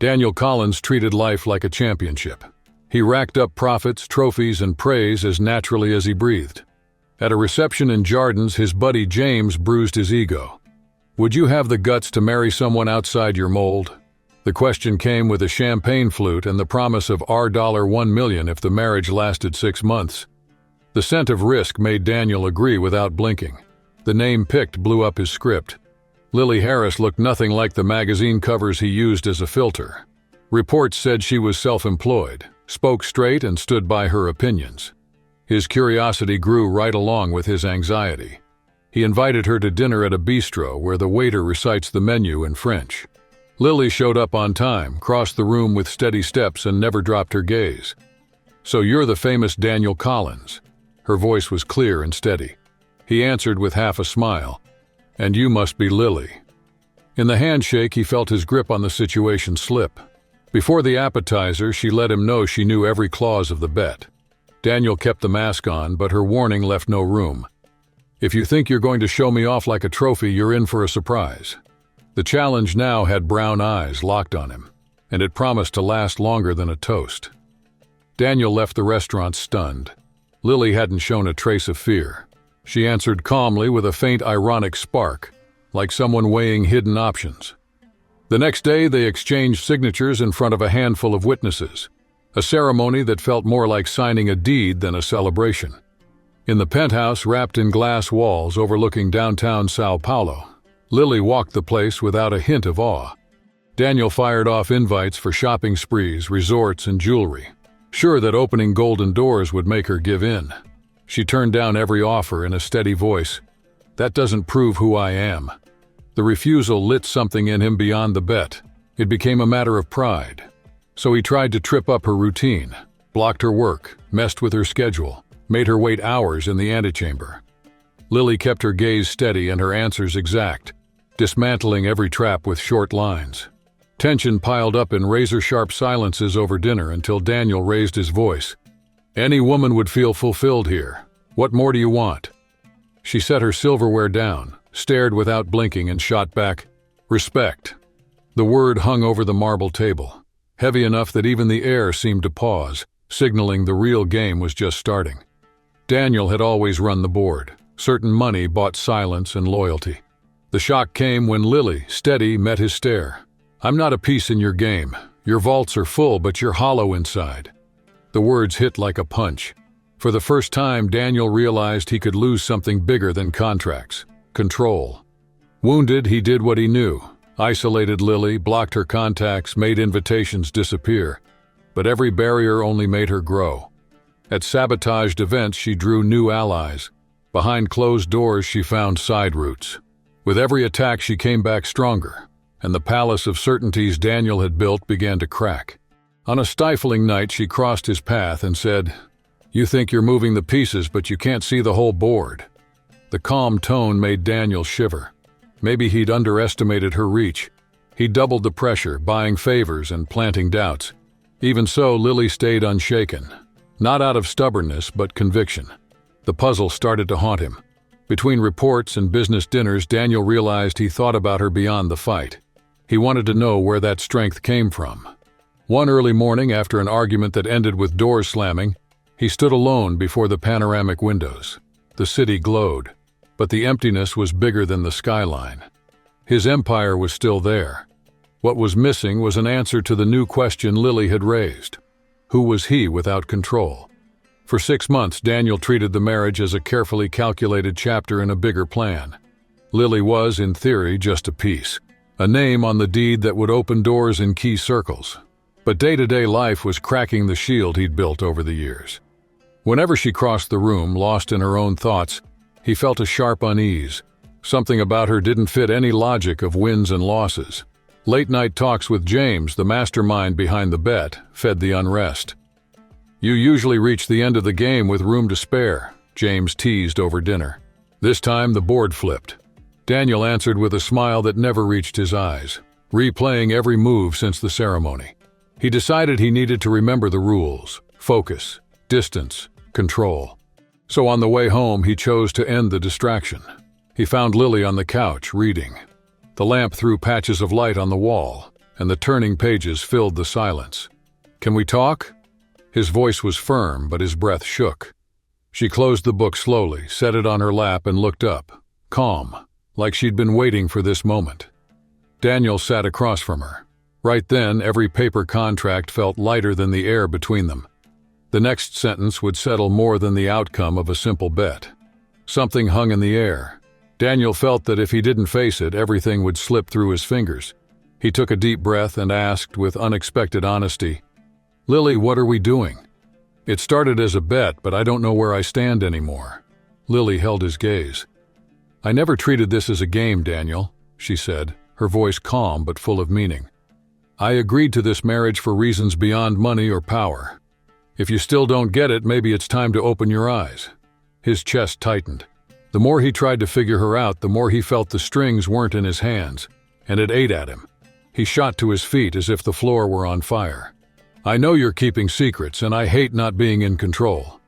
Daniel Collins treated life like a championship. He racked up profits, trophies, and praise as naturally as he breathed. At a reception in Jardins, his buddy James bruised his ego. "Would you have the guts to marry someone outside your mold?" The question came with a champagne flute and the promise of $1 million if the marriage lasted 6 months. The scent of risk made Daniel agree without blinking. The name picked blew up his script. Lily Harris looked nothing like the magazine covers he used as a filter. Reports said she was self-employed, spoke straight, and stood by her opinions. His curiosity grew right along with his anxiety. He invited her to dinner at a bistro where the waiter recites the menu in French. Lily showed up on time, crossed the room with steady steps, and never dropped her gaze. "So you're the famous Daniel Collins." Her voice was clear and steady. He answered with half a smile. "And you must be Lily." In the handshake, he felt his grip on the situation slip. Before the appetizer, she let him know she knew every clause of the bet. Daniel kept the mask on, but her warning left no room. "If you think you're going to show me off like a trophy, you're in for a surprise." The challenge now had brown eyes locked on him, and it promised to last longer than a toast. Daniel left the restaurant stunned. Lily hadn't shown a trace of fear. She answered calmly with a faint ironic spark, like someone weighing hidden options. The next day, they exchanged signatures in front of a handful of witnesses, a ceremony that felt more like signing a deed than a celebration. In the penthouse wrapped in glass walls overlooking downtown Sao Paulo, Lily walked the place without a hint of awe. Daniel fired off invites for shopping sprees, resorts, and jewelry, sure that opening golden doors would make her give in. She turned down every offer in a steady voice. "That doesn't prove who I am." The refusal lit something in him beyond the bet. It became a matter of pride. So he tried to trip up her routine, blocked her work, messed with her schedule, made her wait hours in the antechamber. Lily kept her gaze steady and her answers exact, dismantling every trap with short lines. Tension piled up in razor-sharp silences over dinner until Daniel raised his voice. "Any woman would feel fulfilled here. What more do you want?" She set her silverware down, stared without blinking, and shot back, "Respect." The word hung over the marble table, heavy enough that even the air seemed to pause, signaling the real game was just starting. Daniel had always run the board. Certain money bought silence and loyalty. The shock came when Lily, steady, met his stare. "I'm not a piece in your game. Your vaults are full, but you're hollow inside." The words hit like a punch. For the first time, Daniel realized he could lose something bigger than contracts: control. Wounded, he did what he knew. Isolated Lily, blocked her contacts, made invitations disappear. But every barrier only made her grow. At sabotaged events, she drew new allies. Behind closed doors, she found side routes. With every attack, she came back stronger, and the palace of certainties Daniel had built began to crack. On a stifling night, she crossed his path and said, "You think you're moving the pieces, but you can't see the whole board." The calm tone made Daniel shiver. Maybe he'd underestimated her reach. He doubled the pressure, buying favors and planting doubts. Even so, Lily stayed unshaken, not out of stubbornness, but conviction. The puzzle started to haunt him. Between reports and business dinners, Daniel realized he thought about her beyond the fight. He wanted to know where that strength came from. One early morning, after an argument that ended with doors slamming, he stood alone before the panoramic windows. The city glowed, but the emptiness was bigger than the skyline. His empire was still there. What was missing was an answer to the new question Lily had raised. Who was he without control? For 6 months, Daniel treated the marriage as a carefully calculated chapter in a bigger plan. Lily was, in theory, just a piece, a name on the deed that would open doors in key circles. But day-to-day life was cracking the shield he'd built over the years. Whenever she crossed the room, lost in her own thoughts, he felt a sharp unease. Something about her didn't fit any logic of wins and losses. Late-night talks with James, the mastermind behind the bet, fed the unrest. "You usually reach the end of the game with room to spare," James teased over dinner. This time the board flipped. Daniel answered with a smile that never reached his eyes, replaying every move since the ceremony. He decided he needed to remember the rules: focus, distance, control. So on the way home, he chose to end the distraction. He found Lily on the couch, reading. The lamp threw patches of light on the wall, and the turning pages filled the silence. "Can we talk?" His voice was firm, but his breath shook. She closed the book slowly, set it on her lap, and looked up, calm, like she'd been waiting for this moment. Daniel sat across from her. Right then, every paper contract felt lighter than the air between them. The next sentence would settle more than the outcome of a simple bet. Something hung in the air. Daniel felt that if he didn't face it, everything would slip through his fingers. He took a deep breath and asked with unexpected honesty, "Lily, what are we doing? It started as a bet, but I don't know where I stand anymore." Lily held his gaze. "I never treated this as a game, Daniel," she said, her voice calm but full of meaning. "I agreed to this marriage for reasons beyond money or power. If you still don't get it, maybe it's time to open your eyes." His chest tightened. The more he tried to figure her out, the more he felt the strings weren't in his hands, and it ate at him. He shot to his feet as if the floor were on fire. "I know you're keeping secrets, and I hate not being in control."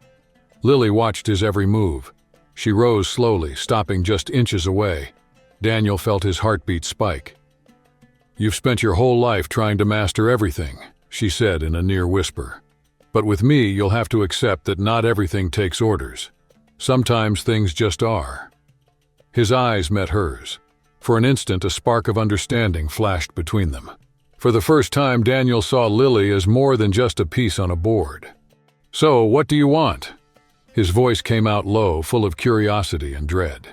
Lily watched his every move. She rose slowly, stopping just inches away. Daniel felt his heartbeat spike. "You've spent your whole life trying to master everything," she said in a near whisper. "But with me, you'll have to accept that not everything takes orders. Sometimes things just are." His eyes met hers. For an instant, a spark of understanding flashed between them. For the first time, Daniel saw Lily as more than just a piece on a board. "So, what do you want?" His voice came out low, full of curiosity and dread.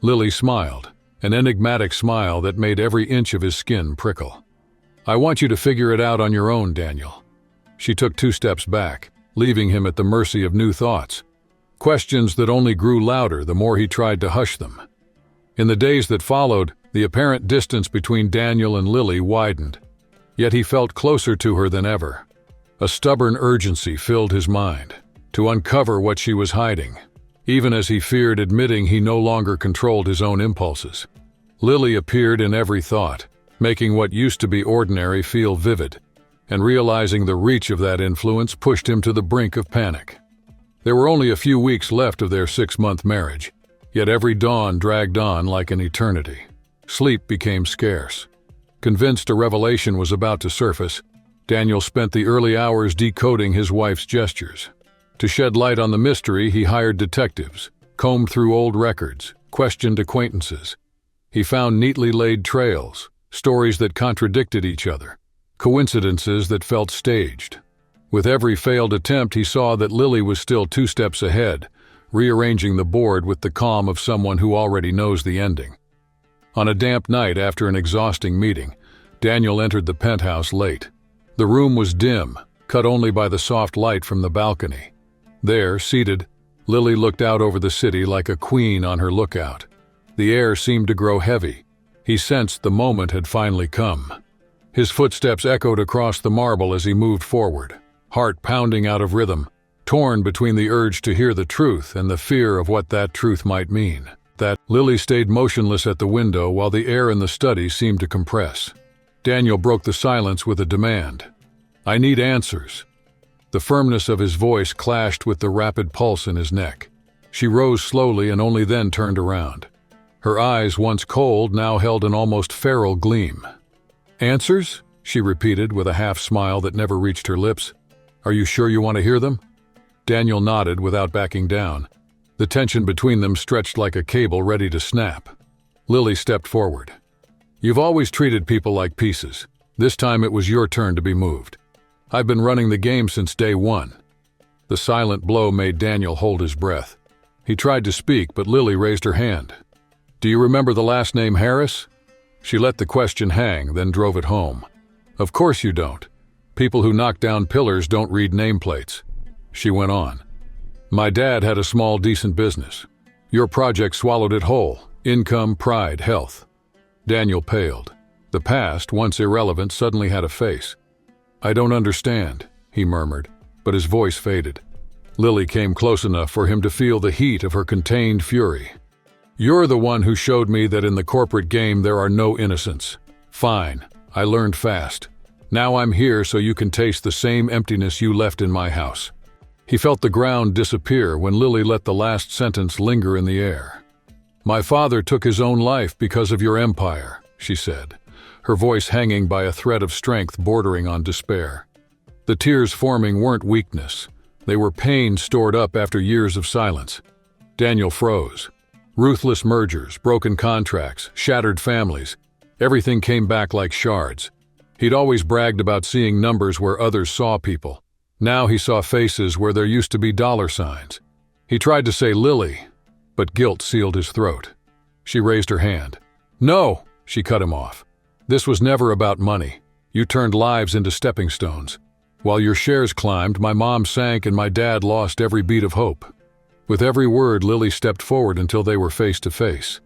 Lily smiled, an enigmatic smile that made every inch of his skin prickle. "I want you to figure it out on your own, Daniel." She took 2 steps back, leaving him at the mercy of new thoughts. Questions that only grew louder the more he tried to hush them. In the days that followed, the apparent distance between Daniel and Lily widened. Yet he felt closer to her than ever. A stubborn urgency filled his mind, to uncover what she was hiding, even as he feared admitting he no longer controlled his own impulses. Lily appeared in every thought, making what used to be ordinary feel vivid, and realizing the reach of that influence pushed him to the brink of panic. There were only a few weeks left of their 6-month marriage, yet every dawn dragged on like an eternity. Sleep became scarce. Convinced a revelation was about to surface, Daniel spent the early hours decoding his wife's gestures. To shed light on the mystery, he hired detectives, combed through old records, questioned acquaintances. He found neatly laid trails, stories that contradicted each other, coincidences that felt staged. With every failed attempt, he saw that Lily was still 2 steps ahead, rearranging the board with the calm of someone who already knows the ending. On a damp night after an exhausting meeting, Daniel entered the penthouse late. The room was dim, cut only by the soft light from the balcony. There, seated, Lily looked out over the city like a queen on her lookout. The air seemed to grow heavy. He sensed the moment had finally come. His footsteps echoed across the marble as he moved forward, heart pounding out of rhythm, torn between the urge to hear the truth and the fear of what that truth might mean. Lily stayed motionless at the window while the air in the study seemed to compress. Daniel broke the silence with a demand. "I need answers." The firmness of his voice clashed with the rapid pulse in his neck. She rose slowly and only then turned around. Her eyes, once cold, now held an almost feral gleam. "Answers?" she repeated with a half-smile that never reached her lips. "Are you sure you want to hear them?" Daniel nodded without backing down. The tension between them stretched like a cable ready to snap. Lily stepped forward. "You've always treated people like pieces. This time it was your turn to be moved. I've been running the game since day one." The silent blow made Daniel hold his breath. He tried to speak, but Lily raised her hand. "Do you remember the last name Harris?" She let the question hang, then drove it home. "Of course you don't. People who knock down pillars don't read nameplates." She went on. "My dad had a small, decent business. Your project swallowed it whole. Income, pride, health." Daniel paled. The past, once irrelevant, suddenly had a face. "I don't understand," he murmured, but his voice faded. Lily came close enough for him to feel the heat of her contained fury. "You're the one who showed me that in the corporate game there are no innocents. Fine, I learned fast. Now I'm here so you can taste the same emptiness you left in my house." He felt the ground disappear when Lily let the last sentence linger in the air. "My father took his own life because of your empire," she said. her voice hanging by a thread of strength bordering on despair. The tears forming weren't weakness. They were pain stored up after years of silence. Daniel froze. Ruthless mergers, broken contracts, shattered families. Everything came back like shards. He'd always bragged about seeing numbers where others saw people. Now he saw faces where there used to be dollar signs. He tried to say Lily, but guilt sealed his throat. She raised her hand. "No!" She cut him off. "This was never about money. You turned lives into stepping stones. While your shares climbed, my mom sank and my dad lost every beat of hope." With every word, Lily stepped forward until they were face to face.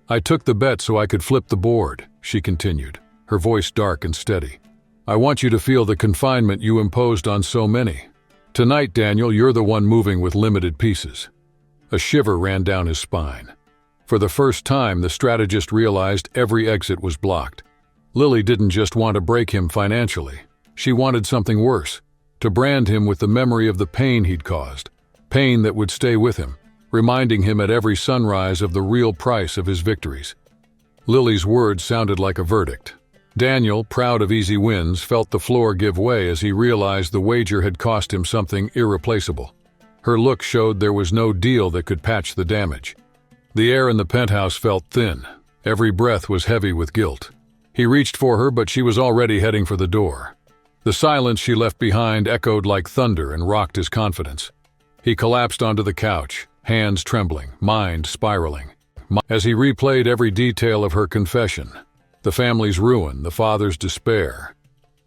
"I took the bet so I could flip the board," she continued, her voice dark and steady. "I want you to feel the confinement you imposed on so many. Tonight, Daniel, you're the one moving with limited pieces." A shiver ran down his spine. For the first time, the strategist realized every exit was blocked. Lily didn't just want to break him financially. She wanted something worse, to brand him with the memory of the pain he'd caused. Pain that would stay with him, reminding him at every sunrise of the real price of his victories. Lily's words sounded like a verdict. Daniel, proud of easy wins, felt the floor give way as he realized the wager had cost him something irreplaceable. Her look showed there was no deal that could patch the damage. The air in the penthouse felt thin. Every breath was heavy with guilt. He reached for her, but she was already heading for the door. The silence she left behind echoed like thunder and rocked his confidence. He collapsed onto the couch, hands trembling, mind spiraling. As he replayed every detail of her confession, the family's ruin, the father's despair,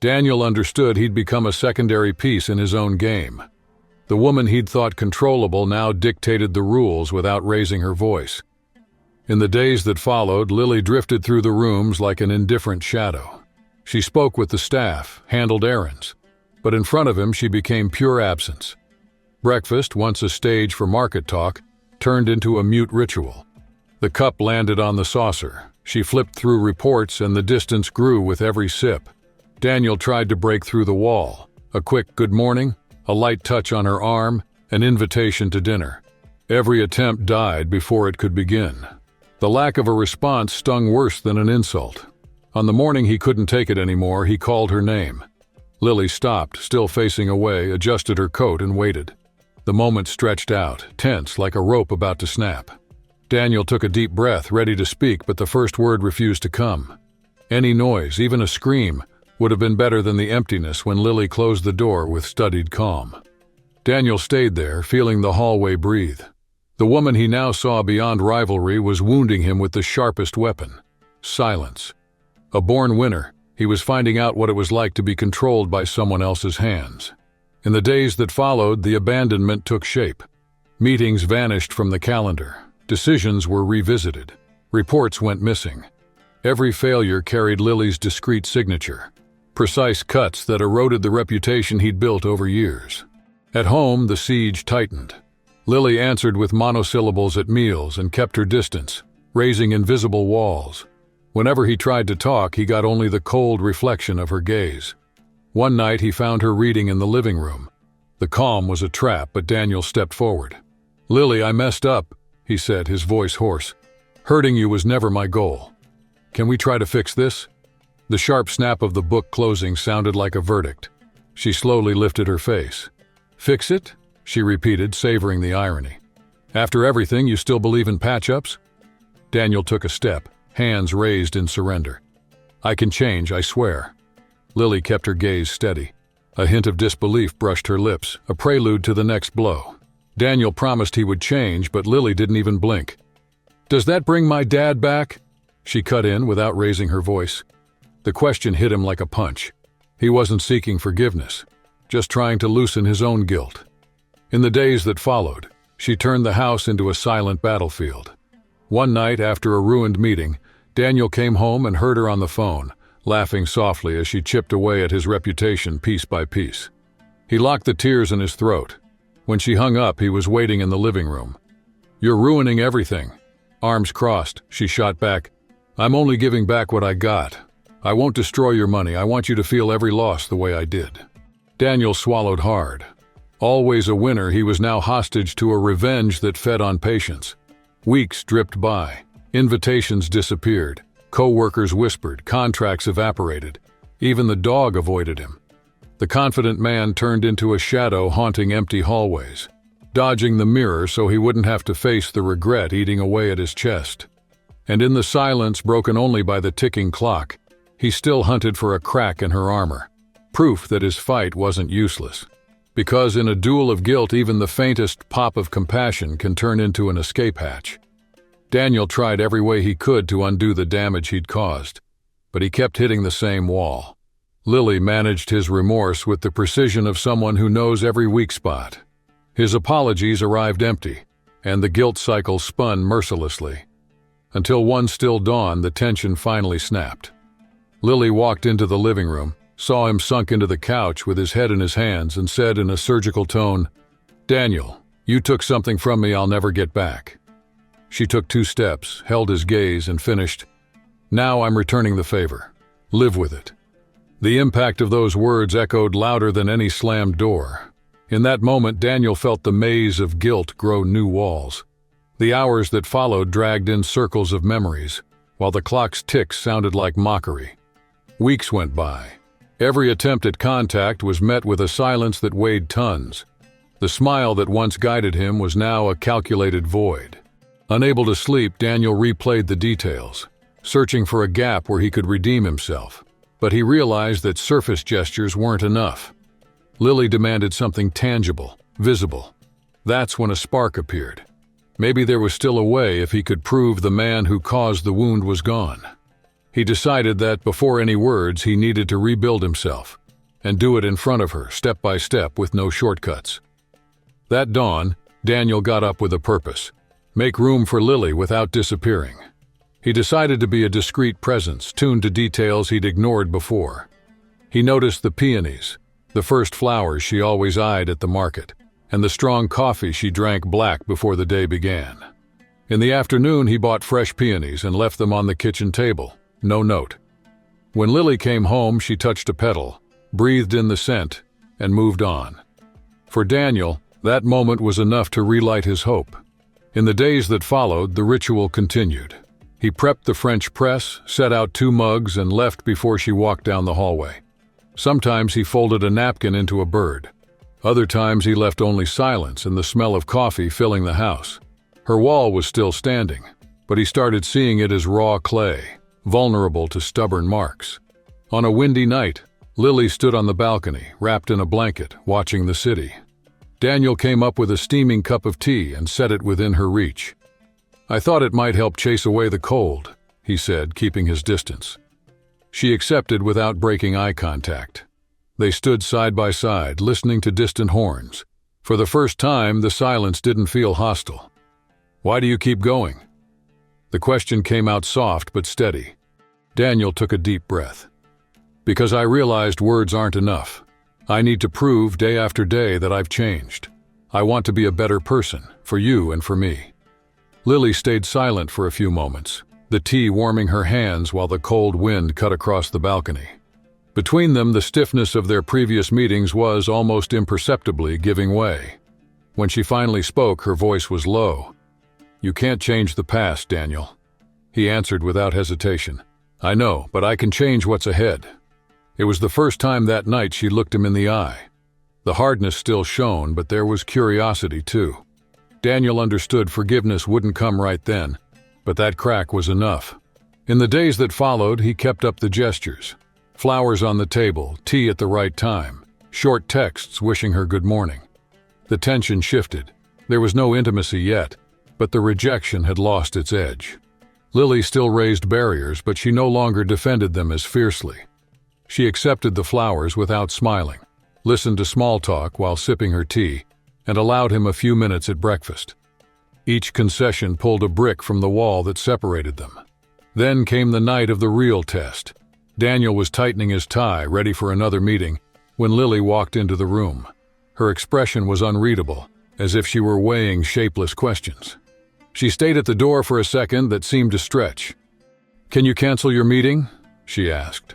Daniel understood he'd become a secondary piece in his own game. The woman he'd thought controllable now dictated the rules without raising her voice. In the days that followed, Lily drifted through the rooms like an indifferent shadow. She spoke with the staff, handled errands, but in front of him she became pure absence. Breakfast, once a stage for market talk, turned into a mute ritual. The cup landed on the saucer. She flipped through reports and the distance grew with every sip. Daniel tried to break through the wall. A quick good morning, a light touch on her arm, an invitation to dinner. Every attempt died before it could begin. The lack of a response stung worse than an insult. On the morning he couldn't take it anymore, he called her name. Lily stopped, still facing away, adjusted her coat and waited. The moment stretched out, tense like a rope about to snap. Daniel took a deep breath, ready to speak, but the first word refused to come. Any noise, even a scream, would have been better than the emptiness when Lily closed the door with studied calm. Daniel stayed there, feeling the hallway breathe. The woman he now saw beyond rivalry was wounding him with the sharpest weapon: silence. A born winner, he was finding out what it was like to be controlled by someone else's hands. In the days that followed, the abandonment took shape. Meetings vanished from the calendar. Decisions were revisited. Reports went missing. Every failure carried Lily's discreet signature, precise cuts that eroded the reputation he'd built over years. At home, the siege tightened. Lily answered with monosyllables at meals and kept her distance, raising invisible walls. Whenever he tried to talk, he got only the cold reflection of her gaze. One night he found her reading in the living room. The calm was a trap, but Daniel stepped forward. "Lily, I messed up," he said, his voice hoarse. "Hurting you was never my goal. Can we try to fix this?" The sharp snap of the book closing sounded like a verdict. She slowly lifted her face. "Fix it?" she repeated, savoring the irony. "After everything, you still believe in patch-ups?" Daniel took a step, hands raised in surrender. "I can change, I swear." Lily kept her gaze steady. A hint of disbelief brushed her lips, a prelude to the next blow. Daniel promised he would change, but Lily didn't even blink. "Does that bring my dad back?" she cut in without raising her voice. The question hit him like a punch. He wasn't seeking forgiveness, just trying to loosen his own guilt. In the days that followed, she turned the house into a silent battlefield. One night, after a ruined meeting, Daniel came home and heard her on the phone, laughing softly as she chipped away at his reputation piece by piece. He locked the tears in his throat. When she hung up, he was waiting in the living room. "You're ruining everything." Arms crossed, she shot back, "I'm only giving back what I got. I won't destroy your money. I want you to feel every loss the way I did." Daniel swallowed hard. Always a winner, he was now hostage to a revenge that fed on patience. Weeks dripped by. Invitations disappeared. Co-workers whispered, contracts evaporated. Even the dog avoided him. The confident man turned into a shadow haunting empty hallways, dodging the mirror so he wouldn't have to face the regret eating away at his chest. And in the silence broken only by the ticking clock, he still hunted for a crack in her armor, proof that his fight wasn't useless. Because in a duel of guilt, even the faintest pop of compassion can turn into an escape hatch. Daniel tried every way he could to undo the damage he'd caused, but he kept hitting the same wall. Lily managed his remorse with the precision of someone who knows every weak spot. His apologies arrived empty, and the guilt cycle spun mercilessly. Until one still dawn, the tension finally snapped. Lily walked into the living room, saw him sunk into the couch with his head in his hands, and said in a surgical tone, "Daniel, you took something from me I'll never get back." She took 2 steps, held his gaze, and finished, "Now I'm returning the favor. Live with it." The impact of those words echoed louder than any slammed door. In that moment, Daniel felt the maze of guilt grow new walls. The hours that followed dragged in circles of memories, while the clock's ticks sounded like mockery. Weeks went by. Every attempt at contact was met with a silence that weighed tons. The smile that once guided him was now a calculated void. Unable to sleep, Daniel replayed the details, searching for a gap where he could redeem himself. But he realized that surface gestures weren't enough. Lily demanded something tangible, visible. That's when a spark appeared. Maybe there was still a way if he could prove the man who caused the wound was gone. He decided that before any words, he needed to rebuild himself, and do it in front of her, step by step, with no shortcuts. That dawn, Daniel got up with a purpose: make room for Lily without disappearing. He decided to be a discreet presence, tuned to details he'd ignored before. He noticed the peonies, the first flowers she always eyed at the market, and the strong coffee she drank black before the day began. In the afternoon, he bought fresh peonies and left them on the kitchen table, no note. When Lily came home, she touched a petal, breathed in the scent, and moved on. For Daniel, that moment was enough to relight his hope. In the days that followed, the ritual continued. He prepped the French press, set out 2 mugs, and left before she walked down the hallway. Sometimes he folded a napkin into a bird. Other times he left only silence and the smell of coffee filling the house. Her wall was still standing, but he started seeing it as raw clay, vulnerable to stubborn marks. On a windy night, Lily stood on the balcony, wrapped in a blanket, watching the city. Daniel came up with a steaming cup of tea and set it within her reach. "I thought it might help chase away the cold," he said, keeping his distance. She accepted without breaking eye contact. They stood side by side, listening to distant horns. For the first time, the silence didn't feel hostile. "Why do you keep going?" The question came out soft but steady. Daniel took a deep breath. "Because I realized words aren't enough. I need to prove day after day that I've changed. I want to be a better person, for you and for me." Lily stayed silent for a few moments, the tea warming her hands while the cold wind cut across the balcony. Between them, the stiffness of their previous meetings was almost imperceptibly giving way. When she finally spoke, her voice was low. "You can't change the past, Daniel." He answered without hesitation. "I know, but I can change what's ahead." It was the first time that night she looked him in the eye. The hardness still shone, but there was curiosity too. Daniel understood forgiveness wouldn't come right then, but that crack was enough. In the days that followed, he kept up the gestures. Flowers on the table, tea at the right time, short texts wishing her good morning. The tension shifted. There was no intimacy yet, but the rejection had lost its edge. Lily still raised barriers, but she no longer defended them as fiercely. She accepted the flowers without smiling, listened to small talk while sipping her tea, and allowed him a few minutes at breakfast. Each concession pulled a brick from the wall that separated them. Then came the night of the real test. Daniel was tightening his tie, ready for another meeting, when Lily walked into the room. Her expression was unreadable, as if she were weighing shapeless questions. She stayed at the door for a second that seemed to stretch. "Can you cancel your meeting?" she asked.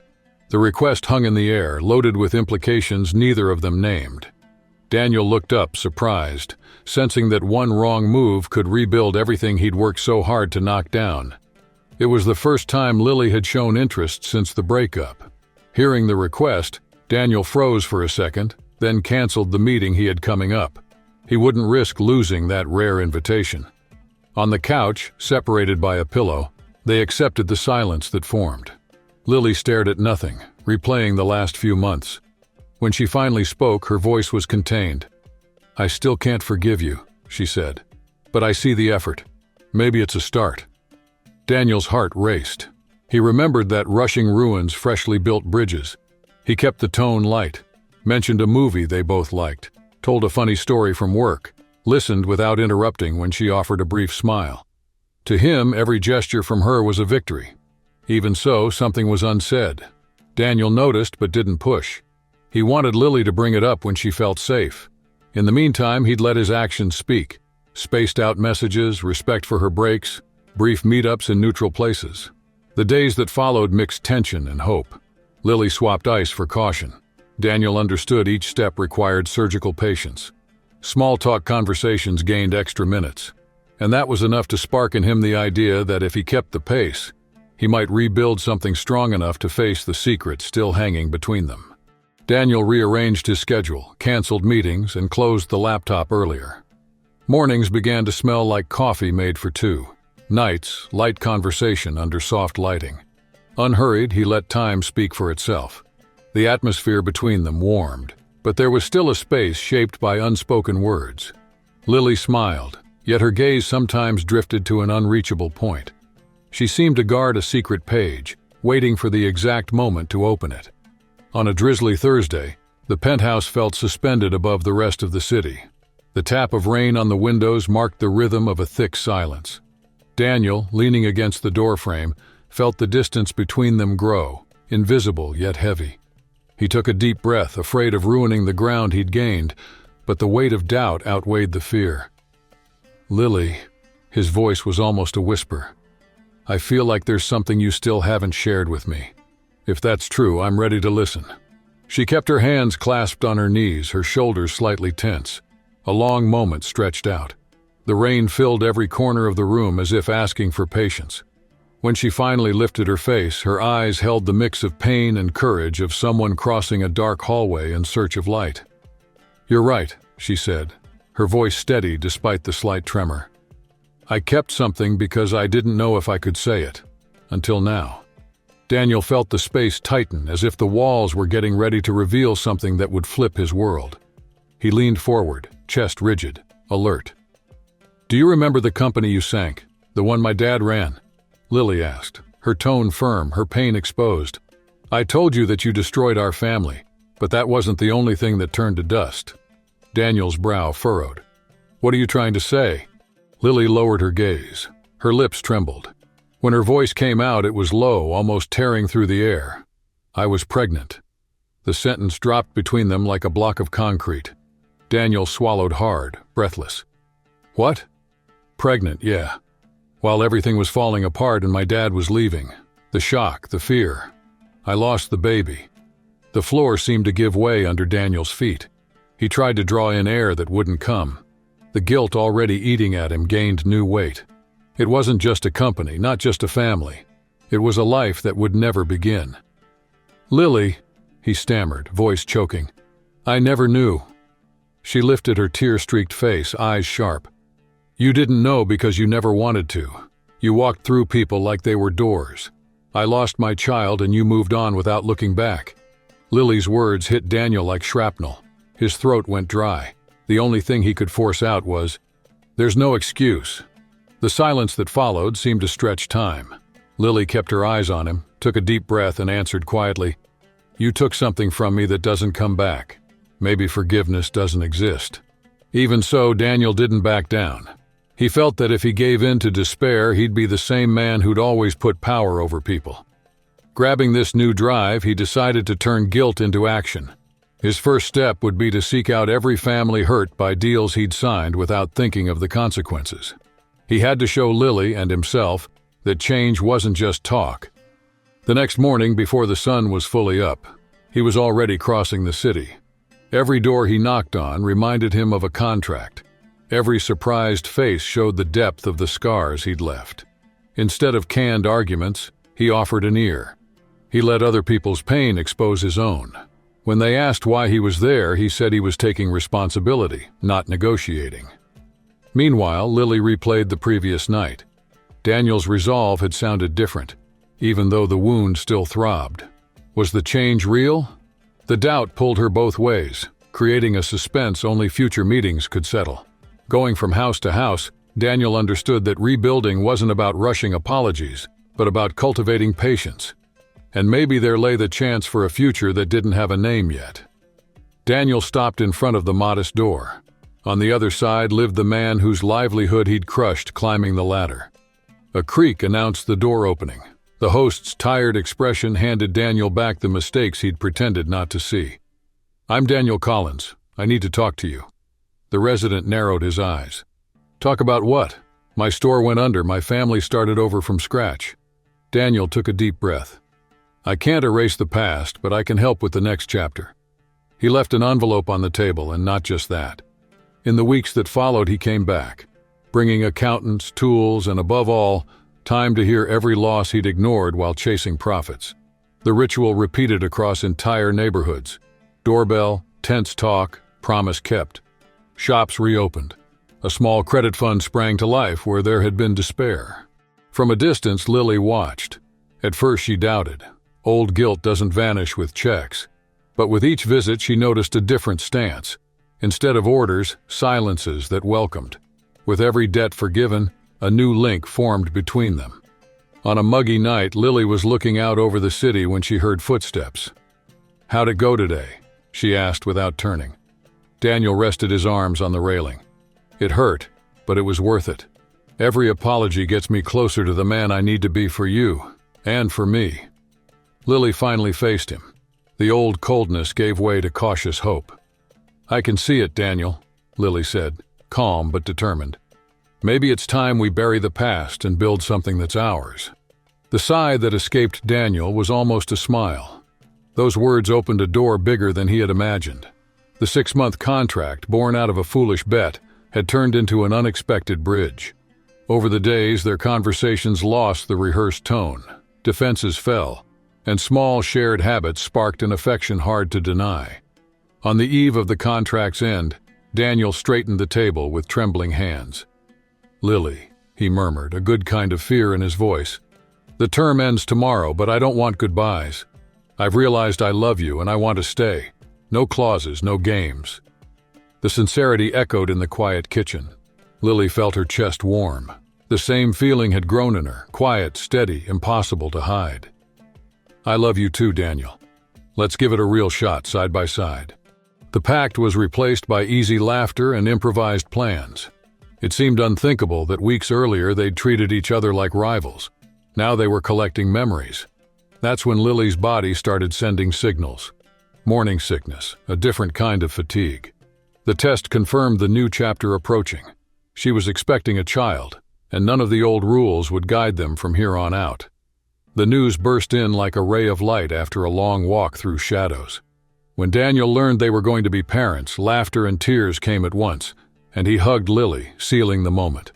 The request hung in the air, loaded with implications neither of them named. Daniel looked up, surprised, sensing that one wrong move could rebuild everything he'd worked so hard to knock down. It was the first time Lily had shown interest since the breakup. Hearing the request, Daniel froze for a second, then canceled the meeting he had coming up. He wouldn't risk losing that rare invitation. On the couch, separated by a pillow, they accepted the silence that formed. Lily stared at nothing, replaying the last few months. When she finally spoke, her voice was contained. "I still can't forgive you," she said. "But I see the effort. Maybe it's a start." Daniel's heart raced. He remembered that rushing ruins freshly built bridges. He kept the tone light, mentioned a movie they both liked, told a funny story from work, listened without interrupting when she offered a brief smile. To him, every gesture from her was a victory. Even so, something was unsaid. Daniel noticed but didn't push. He wanted Lily to bring it up when she felt safe. In the meantime, he'd let his actions speak. Spaced out messages, respect for her breaks, brief meetups in neutral places. The days that followed mixed tension and hope. Lily swapped ice for caution. Daniel understood each step required surgical patience. Small talk conversations gained extra minutes. And that was enough to spark in him the idea that if he kept the pace, he might rebuild something strong enough to face the secret still hanging between them. Daniel rearranged his schedule, canceled meetings, and closed the laptop earlier. Mornings began to smell like coffee made for two. Nights, light conversation under soft lighting. Unhurried, he let time speak for itself. The atmosphere between them warmed, but there was still a space shaped by unspoken words. Lily smiled, yet her gaze sometimes drifted to an unreachable point. She seemed to guard a secret page, waiting for the exact moment to open it. On a drizzly Thursday, the penthouse felt suspended above the rest of the city. The tap of rain on the windows marked the rhythm of a thick silence. Daniel, leaning against the doorframe, felt the distance between them grow, invisible yet heavy. He took a deep breath, afraid of ruining the ground he'd gained, but the weight of doubt outweighed the fear. "Lily," his voice was almost a whisper, "I feel like there's something you still haven't shared with me. If that's true, I'm ready to listen." She kept her hands clasped on her knees, her shoulders slightly tense. A long moment stretched out. The rain filled every corner of the room as if asking for patience. When she finally lifted her face, her eyes held the mix of pain and courage of someone crossing a dark hallway in search of light. "You're right," she said, her voice steady despite the slight tremor. "I kept something because I didn't know if I could say it. Until now." Daniel felt the space tighten, as if the walls were getting ready to reveal something that would flip his world. He leaned forward, chest rigid, alert. "Do you remember the company you sank, the one my dad ran?" Lily asked, her tone firm, her pain exposed. "I told you that you destroyed our family, but that wasn't the only thing that turned to dust." Daniel's brow furrowed. "What are you trying to say?" Lily lowered her gaze. Her lips trembled. When her voice came out, it was low, almost tearing through the air. "I was pregnant." The sentence dropped between them like a block of concrete. Daniel swallowed hard, breathless. "What?" "Pregnant, yeah. While everything was falling apart and my dad was leaving. The shock, the fear. I lost the baby." The floor seemed to give way under Daniel's feet. He tried to draw in air that wouldn't come. The guilt already eating at him gained new weight. It wasn't just a company, not just a family. It was a life that would never begin. "Lily," he stammered, voice choking. "I never knew." She lifted her tear-streaked face, eyes sharp. "You didn't know because you never wanted to. You walked through people like they were doors. I lost my child and you moved on without looking back." Lily's words hit Daniel like shrapnel. His throat went dry. The only thing he could force out was, "There's no excuse." The silence that followed seemed to stretch time. Lily kept her eyes on him, took a deep breath and answered quietly, "You took something from me that doesn't come back. Maybe forgiveness doesn't exist." Even so, Daniel didn't back down. He felt that if he gave in to despair, he'd be the same man who'd always put power over people. Grabbing this new drive, he decided to turn guilt into action. His first step would be to seek out every family hurt by deals he'd signed without thinking of the consequences. He had to show Lily and himself that change wasn't just talk. The next morning, before the sun was fully up, he was already crossing the city. Every door he knocked on reminded him of a contract. Every surprised face showed the depth of the scars he'd left. Instead of canned arguments, he offered an ear. He let other people's pain expose his own. When they asked why he was there, he said he was taking responsibility, not negotiating. Meanwhile, Lily replayed the previous night. Daniel's resolve had sounded different, even though the wound still throbbed. Was the change real? The doubt pulled her both ways, creating a suspense only future meetings could settle. Going from house to house, Daniel understood that rebuilding wasn't about rushing apologies, but about cultivating patience. And maybe there lay the chance for a future that didn't have a name yet. Daniel stopped in front of the modest door. On the other side lived the man whose livelihood he'd crushed climbing the ladder. A creak announced the door opening. The host's tired expression handed Daniel back the mistakes he'd pretended not to see. "I'm Daniel Collins. I need to talk to you." The resident narrowed his eyes. "Talk about what? My store went under. My family started over from scratch." Daniel took a deep breath. "I can't erase the past, but I can help with the next chapter." He left an envelope on the table, and not just that. In the weeks that followed, he came back, bringing accountants, tools, and above all, time to hear every loss he'd ignored while chasing profits. The ritual repeated across entire neighborhoods. Doorbell, tense talk, promise kept. Shops reopened. A small credit fund sprang to life where there had been despair. From a distance, Lily watched. At first she doubted. Old guilt doesn't vanish with checks. But with each visit she noticed a different stance. Instead of orders, silences that welcomed. With every debt forgiven, a new link formed between them. On a muggy night, Lily was looking out over the city when she heard footsteps. "How'd it go today?" she asked without turning. Daniel rested his arms on the railing. "It hurt, but it was worth it. Every apology gets me closer to the man I need to be for you, and for me." Lily finally faced him. The old coldness gave way to cautious hope. "I can see it, Daniel," Lily said, calm but determined. "Maybe it's time we bury the past and build something that's ours." The sigh that escaped Daniel was almost a smile. Those words opened a door bigger than he had imagined. The 6-month contract, born out of a foolish bet, had turned into an unexpected bridge. Over the days, their conversations lost the rehearsed tone. Defenses fell, and small shared habits sparked an affection hard to deny. On the eve of the contract's end, Daniel straightened the table with trembling hands. "Lily," he murmured, a good kind of fear in his voice. "The term ends tomorrow, but I don't want goodbyes. I've realized I love you and I want to stay. No clauses, no games." The sincerity echoed in the quiet kitchen. Lily felt her chest warm. The same feeling had grown in her, quiet, steady, impossible to hide. "I love you too, Daniel. Let's give it a real shot, side by side." The pact was replaced by easy laughter and improvised plans. It seemed unthinkable that weeks earlier they'd treated each other like rivals. Now they were collecting memories. That's when Lily's body started sending signals. Morning sickness, a different kind of fatigue. The test confirmed the new chapter approaching. She was expecting a child, and none of the old rules would guide them from here on out. The news burst in like a ray of light after a long walk through shadows. When Daniel learned they were going to be parents, laughter and tears came at once, and he hugged Lily, sealing the moment.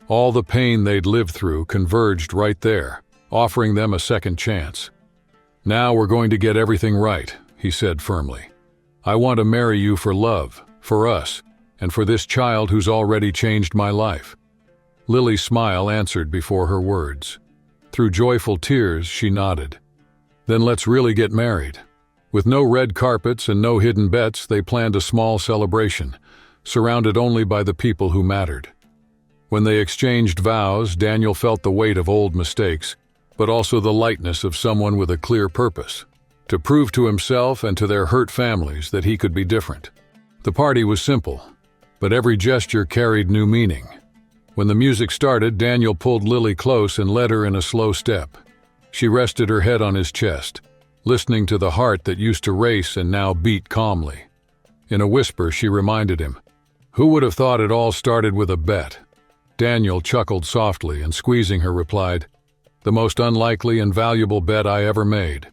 All the pain they'd lived through converged right there, offering them a second chance. "Now we're going to get everything right," he said firmly. "I want to marry you for love, for us, and for this child who's already changed my life." Lily's smile answered before her words. Through joyful tears, she nodded. "Then let's really get married." With no red carpets and no hidden bets, they planned a small celebration, surrounded only by the people who mattered. When they exchanged vows, Daniel felt the weight of old mistakes, but also the lightness of someone with a clear purpose, to prove to himself and to their hurt families that he could be different. The party was simple, but every gesture carried new meaning. When the music started, Daniel pulled Lily close and led her in a slow step. She rested her head on his chest, listening to the heart that used to race and now beat calmly. In a whisper, she reminded him, "Who would have thought it all started with a bet?" Daniel chuckled softly and, squeezing her, replied, "The most unlikely and valuable bet I ever made."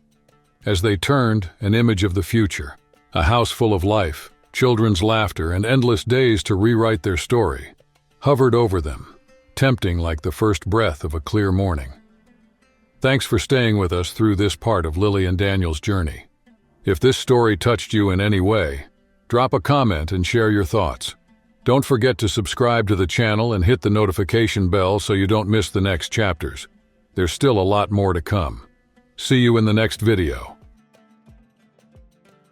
As they turned, an image of the future, a house full of life, children's laughter, and endless days to rewrite their story, hovered over them. tempting like the first breath of a clear morning. Thanks for staying with us through this part of Lily and Daniel's journey. If this story touched you in any way, drop a comment and share your thoughts. Don't forget to subscribe to the channel and hit the notification bell so you don't miss the next chapters. There's still a lot more to come. See you in the next video.